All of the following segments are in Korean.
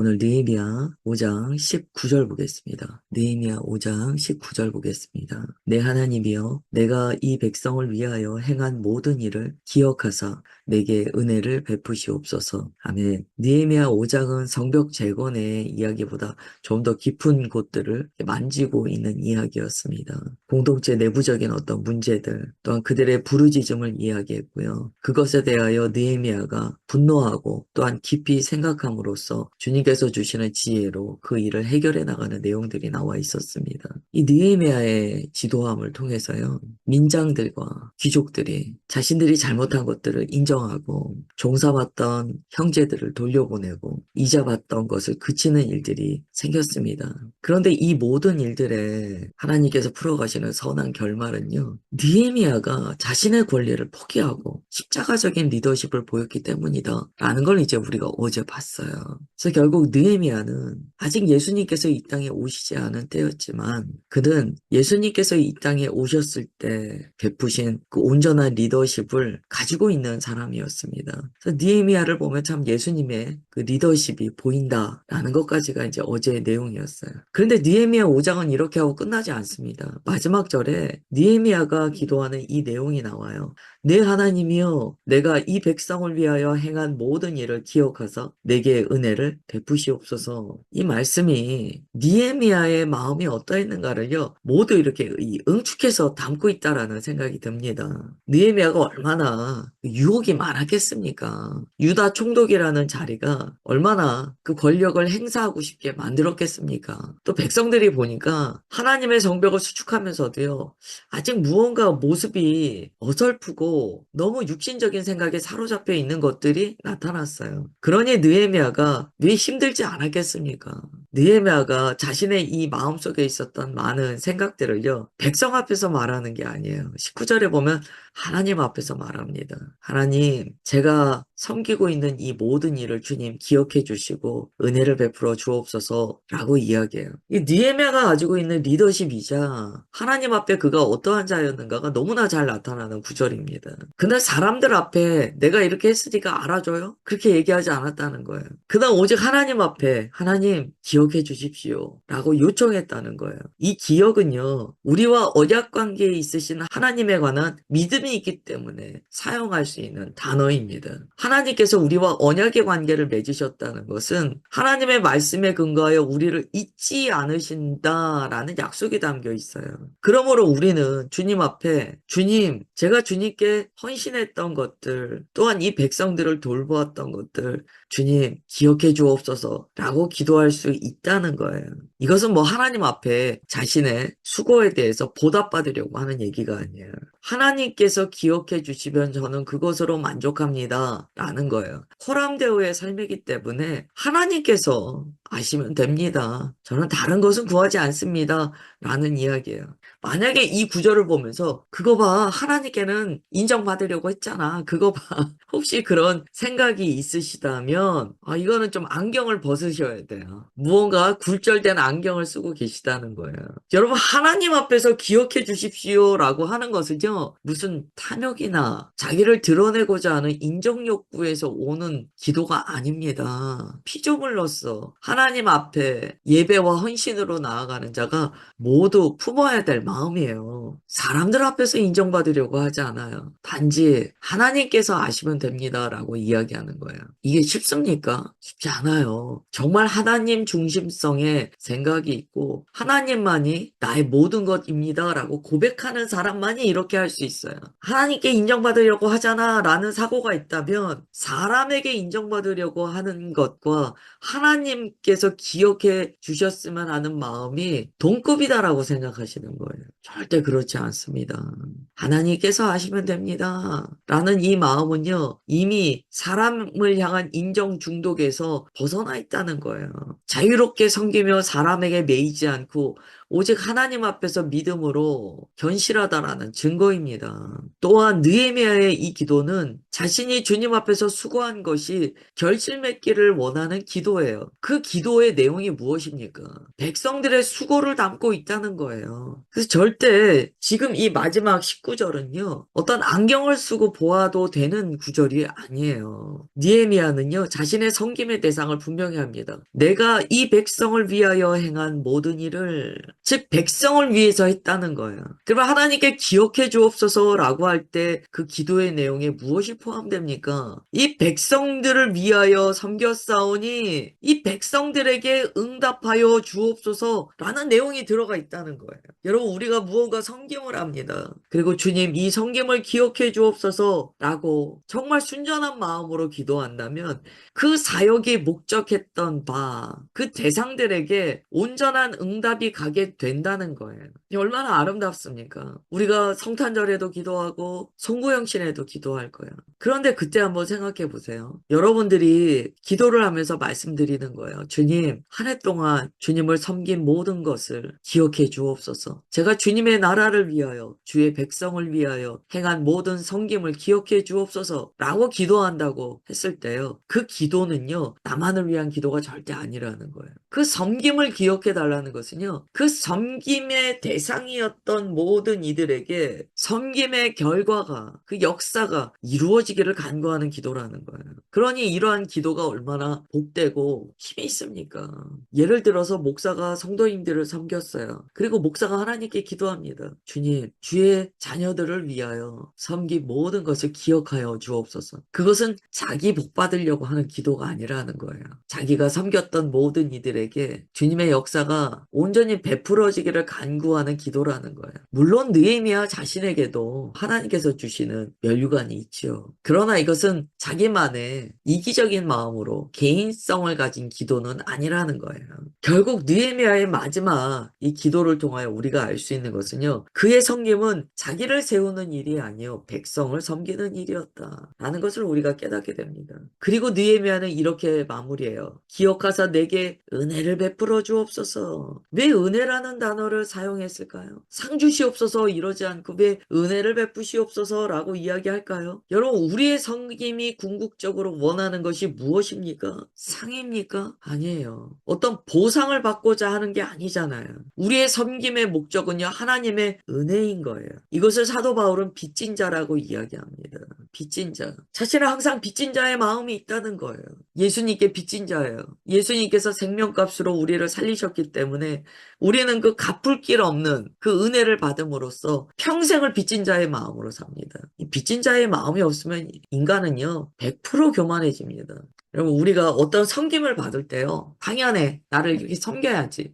오늘 느헤미야 5장 19절 보겠습니다. 느헤미야 5장 19절 보겠습니다. 내 하나님이여 내가 이 백성을 위하여 행한 모든 일을 기억하사 내게 은혜를 베푸시옵소서. 아멘. 느헤미야 5장은 성벽 재건의 이야기보다 좀 더 깊은 곳들을 만지고 있는 이야기였습니다. 공동체 내부적인 어떤 문제들, 또한 그들의 부르짖음을 이야기했고요. 그것에 대하여 느헤미야가 분노하고 또한 깊이 생각함으로써 주님께서 주시는 지혜로 그 일을 해결해 나가는 내용들이 나와 있었습니다. 이 느헤미야의 지도함을 통해서요, 민장들과 귀족들이 자신들이 잘못한 것들을 인정하고 종사받던 형제들을 돌려보내고 이자받던 것을 그치는 일들이 생겼습니다. 그런데 이 모든 일들에 하나님께서 풀어가시는 선한 결말은요, 느헤미야가 자신의 권리를 포기하고 십자가적인 리더십을 보였기 때문이다 라는 걸 이제 우리가 어제 봤어요. 그래서 결국 느헤미야는 아직 예수님께서 이 땅에 오시지 않은 때였지만 그는 예수님께서 이 땅에 오셨을 때 베푸신 그 온전한 리더십을 가지고 있는 사람이었습니다. 그래서 느헤미야를 보면 참 예수님의 그 리더십이 보인다라는 것까지가 이제 어제의 내용이었어요. 그런데 느헤미야 5장은 이렇게 하고 끝나지 않습니다. 마지막 절에 느헤미야가 기도하는 이 내용이 나와요. 내 하나님이여 내가 이 백성을 위하여 행한 모든 일을 기억하사 내게 은혜를 베푸시옵소서. 이 말씀이 느헤미야의 마음이 어떠했는가를요 모두 이렇게 응축해서 담고 있다라는 생각이 듭니다. 느헤미야가 얼마나 유혹이 많았겠습니까? 유다 총독이라는 자리가 얼마나 그 권력을 행사하고 싶게 만들었겠습니까? 또 백성들이 보니까 하나님의 성벽을 수축하면서도요 아직 무언가 모습이 어설프고 너무 육신적인 생각에 사로잡혀 있는 것들이 나타났어요. 그러니 느헤미야가 왜 힘들지 않았겠습니까? 느헤미야가 자신의 이 마음속에 있었던 많은 생각들을요 백성 앞에서 말하는 게 아니에요. 19절에 보면 하나님 앞에서 말합니다. 하나님, 제가 섬기고 있는 이 모든 일을 주님 기억해 주시고 은혜를 베풀어 주옵소서라고 이야기해요. 이 느헤미야가 가지고 있는 리더십이자 하나님 앞에 그가 어떠한 자였는가가 너무나 잘 나타나는 구절입니다. 그날 사람들 앞에 내가 이렇게 했으니까 알아줘요? 그렇게 얘기하지 않았다는 거예요. 그날 오직 하나님 앞에 하나님 기억해 주십시오 라고 요청했다는 거예요. 이 기억은요 우리와 언약 관계에 있으신 하나님에 관한 믿음이 있기 때문에 사용할 수 있는 단어입니다. 하나님께서 우리와 언약의 관계를 맺으셨다는 것은 하나님의 말씀에 근거하여 우리를 잊지 않으신다라는 약속이 담겨 있어요. 그러므로 우리는 주님 앞에 주님, 제가 주님께 헌신했던 것들, 또한 이 백성들을 돌보았던 것들, 주님 기억해 주옵소서라고 기도할 수 있다는 거예요. 이것은 뭐 하나님 앞에 자신의 수고에 대해서 보답받으려고 하는 얘기가 아니에요. 하나님께서 기억해 주시면 저는 그것으로 만족합니다 라는 거예요. 호람대오의 삶이기 때문에 하나님께서 아시면 됩니다. 저는 다른 것은 구하지 않습니다 라는 이야기예요. 만약에 이 구절을 보면서 그거 봐 하나님께는 인정받으려고 했잖아 그거 봐 혹시 그런 생각이 있으시다면 이거는 좀 안경을 벗으셔야 돼요. 무언가 굴절된 안경을 쓰고 계시다는 거예요. 여러분 하나님 앞에서 기억해 주십시오 라고 하는 것은요 무슨 탐욕이나 자기를 드러내고자 하는 인정 욕구에서 오는 기도가 아닙니다. 피조물로서 하나님 앞에 예배와 헌신으로 나아가는 자가 모두 품어야 될 마음이에요. 사람들 앞에서 인정받으려고 하지 않아요. 단지 하나님께서 아시면 됩니다 라고 이야기하는 거예요. 이게 쉽습니까? 쉽지 않아요. 정말 하나님 중심성의 생각이 있고 하나님만이 나의 모든 것입니다 라고 고백하는 사람만이 이렇게 할 수 있어요. 하나님께 인정받으려고 하잖아 라는 사고가 있다면 사람에게 인정받으려고 하는 것과 하나님께서 기억해 주셨으면 하는 마음이 동급이다라고 생각하시는 거예요. 절대 그렇지 않습니다. 하나님께서 하시면 됩니다. 라는 이 마음은요, 이미 사람을 향한 인정 중독에서 벗어나 있다는 거예요. 자유롭게 섬기며 사람에게 매이지 않고 오직 하나님 앞에서 믿음으로 견실하다라는 증거입니다. 또한 느헤미야의 이 기도는 자신이 주님 앞에서 수고한 것이 결실 맺기를 원하는 기도예요. 그 기도의 내용이 무엇입니까? 백성들의 수고를 담고 있다는 거예요. 그래서 절대 지금 이 마지막 19절은요, 어떤 안경을 쓰고 보아도 되는 구절이 아니에요. 느헤미야는요, 자신의 섬김의 대상을 분명히 합니다. 내가 이 백성을 위하여 행한 모든 일을, 즉 백성을 위해서 했다는 거예요. 그러면 하나님께 기억해 주옵소서라고 할 때 그 기도의 내용에 무엇이 포함됩니까? 이 백성들을 위하여 섬겼사오니 이 백성들에게 응답하여 주옵소서라는 내용이 들어가 있다는 거예요. 여러분, 우리가 무언가 섬김을 합니다. 그리고 주님, 이 섬김을 기억해 주옵소서라고 정말 순전한 마음으로 기도한다면 그 사역이 목적했던 바, 그 대상들에게 온전한 응답이 가게 된다는 거예요. 얼마나 아름답습니까? 우리가 성탄절에도 기도하고 송구영신에도 기도할 거예요. 그런데 그때 한번 생각해 보세요. 여러분들이 기도를 하면서 말씀드리는 거예요. 주님, 한 해 동안 주님을 섬긴 모든 것을 기억해 주옵소서. 제가 주님의 나라를 위하여, 주의 백성을 위하여 행한 모든 섬김을 기억해 주옵소서 라고 기도한다고 했을 때요. 그 기도는요, 나만을 위한 기도가 절대 아니라는 거예요. 그 섬김을 기억해 달라는 것은요, 그 섬김의 대상이었던 모든 이들에게 섬김의 결과가, 그 역사가 이루어지기를 간구하는 기도라는 거예요. 그러니 이러한 기도가 얼마나 복되고 힘이 있습니까? 예를 들어서 목사가 성도님들을 섬겼어요. 그리고 목사가 하나님께 기도합니다. 주님, 주의 자녀들을 위하여 섬긴 모든 것을 기억하여 주옵소서. 그것은 자기 복 받으려고 하는 기도가 아니라는 거예요. 자기가 섬겼던 모든 이들에게 주님의 역사가 온전히 베풀어지기를 간구하는 기도라는 거예요. 물론 느헤미야 자신에게도 하나님께서 주시는 면류관이 있지요. 그러나 이것은 자기만의 이기적인 마음으로 개인성을 가진 기도는 아니라는 거예요. 결국 느헤미야의 마지막 이 기도를 통하여 우리가 알 수 있는 것은요. 그의 섬김은 자기를 세우는 일이 아니요 백성을 섬기는 일이었다라는 것을 우리가 깨닫게 됩니다. 그리고 느헤미야는 이렇게 마무리해요. 기억하사 내게 은혜를 베풀어 주옵소서. 왜 은혜라는 단어를 사용했을까요? 상 주시옵소서 이러지 않고 왜 은혜를 베푸시옵소서라고 이야기할까요? 여러분, 우리의 섬김이 궁극적으로 원하는 것이 무엇입니까? 상입니까? 아니에요. 어떤 보상을 받고자 하는 게 아니잖아요. 우리의 섬김의 목적은요, 하나님의 은혜인 거예요. 이것을 사도 바울은 빚진 자라고 이야기합니다. 빚진 자. 자신은 항상 빚진 자의 마음이 있다는 거예요. 예수님께 빚진 자예요. 예수님께서 생명값으로 우리를 살리셨기 때문에 우리는 그 갚을 길 없는 그 은혜를 받음으로써 평생을 빚진 자의 마음으로 삽니다. 이 빚진 자의 마음이 없으면 인간은요, 100% 교만해집니다. 여러분, 우리가 어떤 섬김을 받을 때요, 당연해. 나를 이렇게 섬겨야지.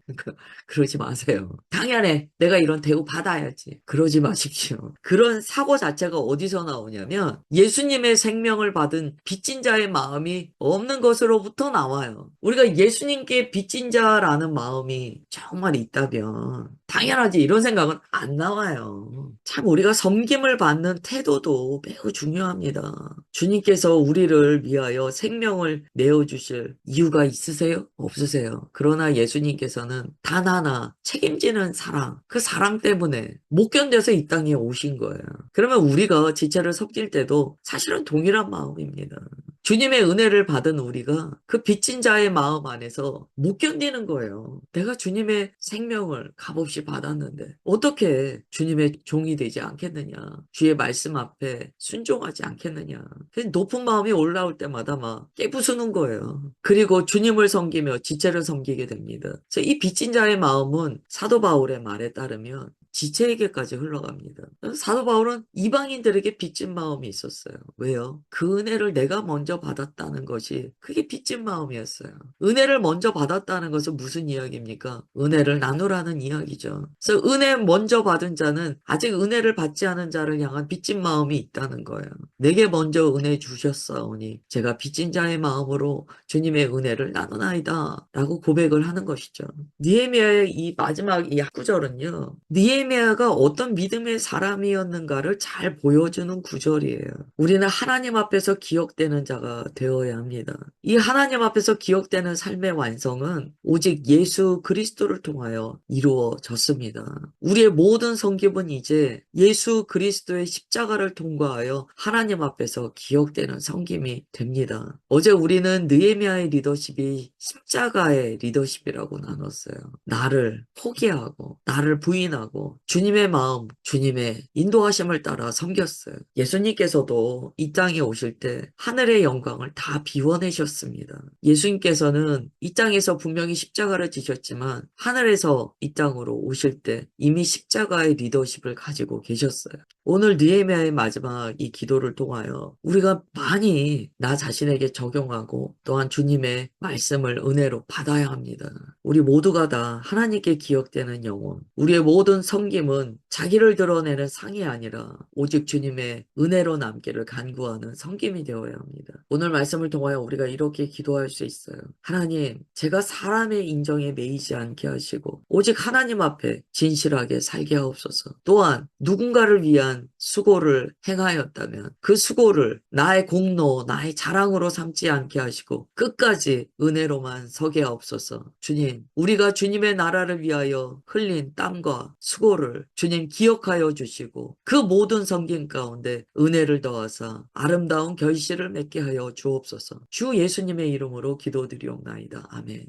그러지 마세요. 당연해. 내가 이런 대우 받아야지. 그러지 마십시오. 그런 사고 자체가 어디서 나오냐면 예수님의 생명을 받은 빚진 자의 마음이 없는 것으로부터 나와요. 우리가 예수님께 빚진 자라는 마음이 정말 있다면 당연하지 이런 생각은 안 나와요. 참 우리가 섬김을 받는 태도도 매우 중요합니다. 주님께서 우리를 위하여 생명을 내어주실 이유가 있으세요? 없으세요. 그러나 예수님께서는 단 하나 책임지는 사랑, 그 사랑 때문에 못 견뎌서 이 땅에 오신 거예요. 그러면 우리가 지체를 섬길 때도 사실은 동일한 마음입니다. 주님의 은혜를 받은 우리가 그 빚진 자의 마음 안에서 못 견디는 거예요. 내가 주님의 생명을 값없이 받았는데 어떻게 주님의 종이 되지 않겠느냐. 주의 말씀 앞에 순종하지 않겠느냐. 높은 마음이 올라올 때마다 막 깨부수는 거예요. 그리고 주님을 섬기며 지체를 섬기게 됩니다. 그래서 이 빚진 자의 마음은 사도 바울의 말에 따르면 지체에게까지 흘러갑니다. 사도 바울은 이방인들에게 빚진 마음이 있었어요. 왜요? 그 은혜를 내가 먼저 받았다는 것이 그게 빚진 마음이었어요. 은혜를 먼저 받았다는 것은 무슨 이야기입니까? 은혜를 나누라는 이야기죠. 그래서 은혜 먼저 받은 자는 아직 은혜를 받지 않은 자를 향한 빚진 마음이 있다는 거예요. 내게 먼저 은혜 주셨사오니 제가 빚진 자의 마음으로 주님의 은혜를 나누나이다 라고 고백을 하는 것이죠. 느헤미야의 이 마지막 이 구절은요. 느헤미야가 어떤 믿음의 사람이었는가를 잘 보여주는 구절이에요. 우리는 하나님 앞에서 기억되는 자가 되어야 합니다. 이 하나님 앞에서 기억되는 삶의 완성은 오직 예수 그리스도를 통하여 이루어졌습니다. 우리의 모든 성김은 이제 예수 그리스도의 십자가를 통과하여 하나님 앞에서 기억되는 성김이 됩니다. 어제 우리는 느헤미야의 리더십이 십자가의 리더십이라고 나눴어요. 나를 포기하고 나를 부인하고 그래서 주님의 마음, 주님의 인도하심을 따라 섬겼어요. 예수님께서도 이 땅에 오실 때 하늘의 영광을 다 비워내셨습니다. 예수님께서는 이 땅에서 분명히 십자가를 지셨지만 하늘에서 이 땅으로 오실 때 이미 십자가의 리더십을 가지고 계셨어요. 오늘 느헤미야의 마지막 이 기도를 통하여 우리가 많이 나 자신에게 적용하고 또한 주님의 말씀을 은혜로 받아야 합니다. 우리 모두가 다 하나님께 기억되는 영혼, 우리의 모든 섬김은 자기를 드러내는 상이 아니라 오직 주님의 은혜로 남기를 간구하는 섬김이 되어야 합니다. 오늘 말씀을 통하여 우리가 이렇게 기도할 수 있어요. 하나님, 제가 사람의 인정에 매이지 않게 하시고 오직 하나님 앞에 진실하게 살게 하옵소서. 또한 누군가를 위한 수고를 행하였다면 그 수고를 나의 공로, 나의 자랑으로 삼지 않게 하시고 끝까지 은혜로만 서게 하옵소서. 주님, 우리가 주님의 나라를 위하여 흘린 땀과 수고를 주님 기억하여 주시고 그 모든 섬김 가운데 은혜를 더하사 아름다운 결실을 맺게 하여 주옵소서. 주 예수님의 이름으로 기도드리옵나이다. 아멘.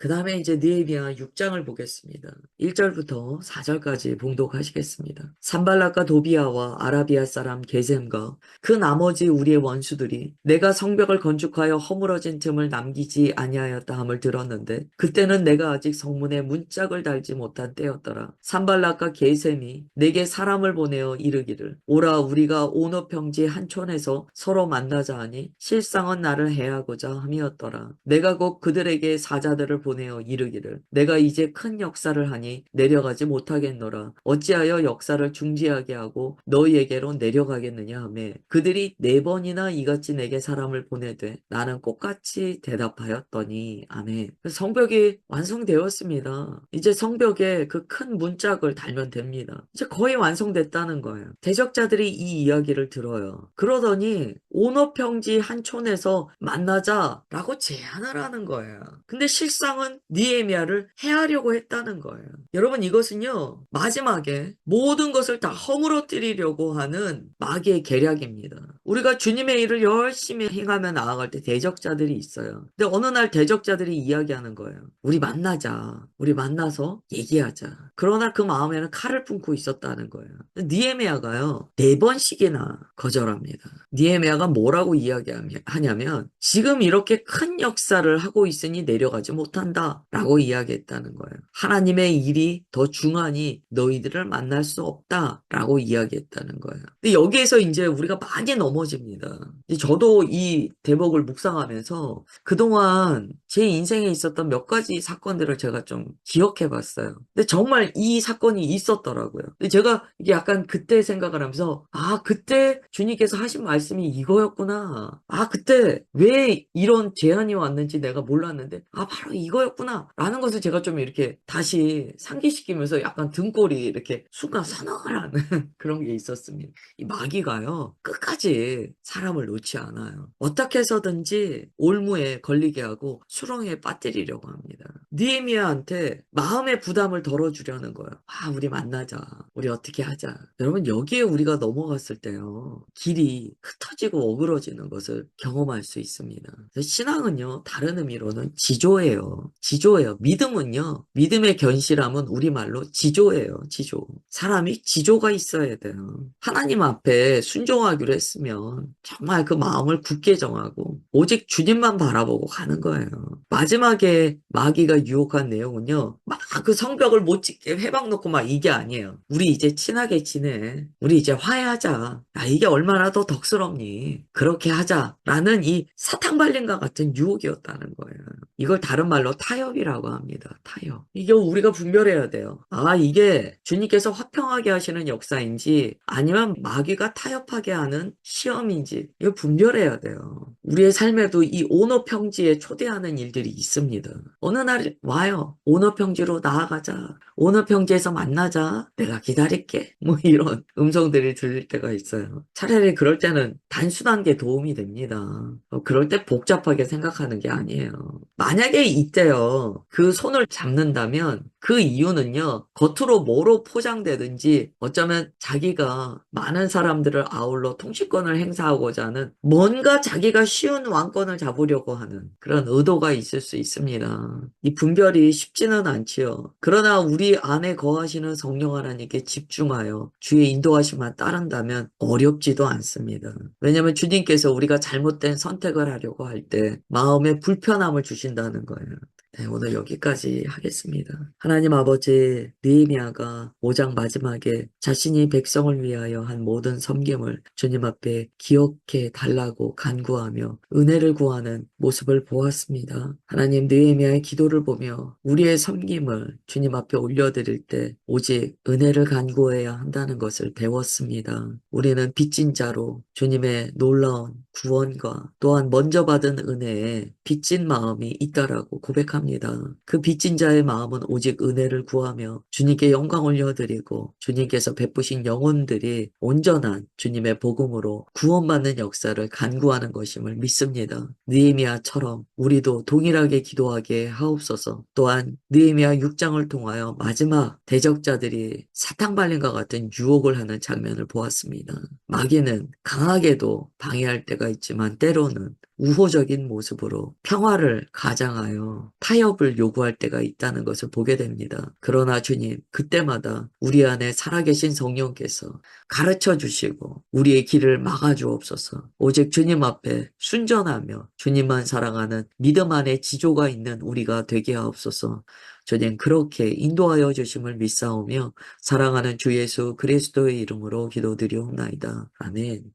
그 다음에 이제 느헤미야 6장을 보겠습니다. 1절부터 4절까지 봉독하시겠습니다. 산발락과 도비아와 아라비아 사람 게셈과 그 나머지 우리의 원수들이 내가 성벽을 건축하여 허물어진 틈을 남기지 아니하였다 함을 들었는데 그때는 내가 아직 성문에 문짝을 달지 못한 때였더라. 산발락과 게셈이 내게 사람을 보내어 이르기를 오라 우리가 오너 평지 한 촌에서 서로 만나자 하니 실상은 나를 해하고자 함이었더라. 내가 곧 그들에게 사자들을 보내어 이르기를 내가 이제 큰 역사를 하니 내려가지 못하겠노라. 어찌하여 역사를 중지하게 하고 너희에게로 내려가겠느냐 하매 그들이 4번이나 이같이 내게 사람을 보내되 나는 똑같이 대답하였더니 아멘. 성벽이 완성되었습니다. 이제 성벽에 그 큰 문짝을 달면 됩니다. 이제 거의 완성됐다는 거예요. 대적자들이 이 이야기를 들어요. 그러더니 오너평지 한 촌에서 만나자라고 제안을 하는 거예요. 근데 실상은 느헤미야를 해하려고 했다는 거예요. 여러분 이것은요 마지막에 모든 것을 다 허물어뜨리려고 하는 마귀의 계략입니다. 우리가 주님의 일을 열심히 행하며 나아갈 때 대적자들이 있어요. 근데 어느 날 대적자들이 이야기하는 거예요. 우리 만나자. 우리 만나서 얘기하자. 그러나 그 마음에는 칼을 품고 있었다는 거예요. 느헤미야가요 4번씩이나 거절합니다. 느헤미야가 뭐라고 이야기하냐면 지금 이렇게 큰 역사를 하고 있으니 내려가지 못한다 라고 이야기했다는 거예요. 하나님의 일이 더 중하니 너희들을 만날 수 없다 라고 이야기했다는 거예요. 근데 여기에서 이제 우리가 많이 넘어집니다. 저도 이 대목을 묵상하면서 그동안 제 인생에 있었던 몇 가지 사건들을 제가 좀 기억해 봤어요. 근데 정말 이 사건이 있었더라고요. 근데 제가 이게 약간 그때 생각을 하면서 아 그때 주님께서 하신 말씀이 이거였구나. 아 그때 왜 이런 제안이 왔는지 내가 몰랐는데 아 바로 이거였구나 라는 것을 제가 좀 이렇게 다시 상기시키면서 약간 등골이 이렇게 순간 서늘하는 그런 게 있었습니다. 이 마귀가요 끝까지 사람을 놓지 않아요. 어떻게 해서든지 올무에 걸리게 하고 수렁에 빠뜨리려고 합니다. 느헤미야한테 마음의 부담을 덜어주려는 거예요. 아 우리 만나자. 우리 어떻게 하자. 여러분 여기에 우리가 넘어갔을 때요 길이 흩어지고 어그러지는 것을 경험할 수 있습니다. 그래서 신앙은요 다른 의미로는 지조예요. 지조예요. 믿음은요 믿음의 견실함은 우리말로 지조예요. 지조. 사람이 지조가 있어야 돼요. 하나님 앞에 순종하기로 했으면 정말 그 마음을 굳게 정하고 오직 주님만 바라보고 가는 거예요. 마지막에 마귀가 유혹한 내용은요 막 그 성벽을 못 짓게 회막 놓고 막 이게 아니에요. 우리 이제 친하게 지내. 우리 이제 화해하자. 야, 이게 얼마나 더 덕스럽니. 그렇게 하자라는 이 사탕발림과 같은 유혹이었다는 거예요. 이걸 다른 말로 타협이라고 합니다. 타협. 이게 우리가 분별해야 돼요. 아 이게 주님께서 화평하게 하시는 역사인지 아니면 마귀가 타협하게 하는 시험인지 이거 분별해야 돼요. 우리의 삶에도 이 오너평지에 초대하는 일들이 있습니다. 어느 날 와요. 오너평지로 나아가자. 오너평지에서 만나자. 내가 기다릴게. 뭐 이런 음성들이 들릴 때가 있어요. 차라리 그럴 때는 단순한 게 도움이 됩니다. 그럴 때 복잡하게 생각하는 게 아니에요. 만약에 이때요. 그 손을 잡는다면 그 이유는요. 겉으로 뭐로 포장되든지 어쩌면 자기가 많은 사람들을 아울러 통치권을 행사하고자 하는 뭔가 자기가 쉬운 왕권을 잡으려고 하는 그런 의도가 있을 수 있습니다. 이 분별이 쉽지는 않지요. 그러나 우리 안에 거하시는 성령 하나님께 집중하여 주의 인도하심만 따른다면 어렵지도 않습니다. 왜냐하면 주님께서 우리가 잘못된 선택을 하려고 할 때 마음에 불편함을 주신다는 거예요. 네, 오늘 여기까지 하겠습니다. 하나님 아버지, 느헤미야가 5장 마지막에 자신이 백성을 위하여 한 모든 섬김을 주님 앞에 기억해 달라고 간구하며 은혜를 구하는 모습을 보았습니다. 하나님, 느헤미야의 기도를 보며 우리의 섬김을 주님 앞에 올려드릴 때 오직 은혜를 간구해야 한다는 것을 배웠습니다. 우리는 빚진 자로 주님의 놀라운 구원과 또한 먼저 받은 은혜에 빚진 마음이 있다라고 고백합니다. 그 빚진 자의 마음은 오직 은혜를 구하며 주님께 영광 올려드리고 주님께서 베푸신 영혼들이 온전한 주님의 복음으로 구원받는 역사를 간구하는 것임을 믿습니다. 느헤미야처럼 우리도 동일하게 기도하게 하옵소서. 또한 느헤미야 6장을 통하여 마지막 대적자들이 사탕발림과 같은 유혹을 하는 장면을 보았습니다. 마귀는 강하게도 방해할 때가 있지만 때로는 우호적인 모습으로 평화를 가장하여 타협을 요구할 때가 있다는 것을 보게 됩니다. 그러나 주님, 그때마다 우리 안에 살아계신 성령께서 가르쳐 주시고 우리의 길을 막아 주옵소서. 오직 주님 앞에 순전하며 주님만 사랑하는 믿음 안에 지조가 있는 우리가 되게 하옵소서. 주님, 그렇게 인도하여 주심을 믿사오며 사랑하는 주 예수 그리스도의 이름으로 기도드리옵나이다. 아멘.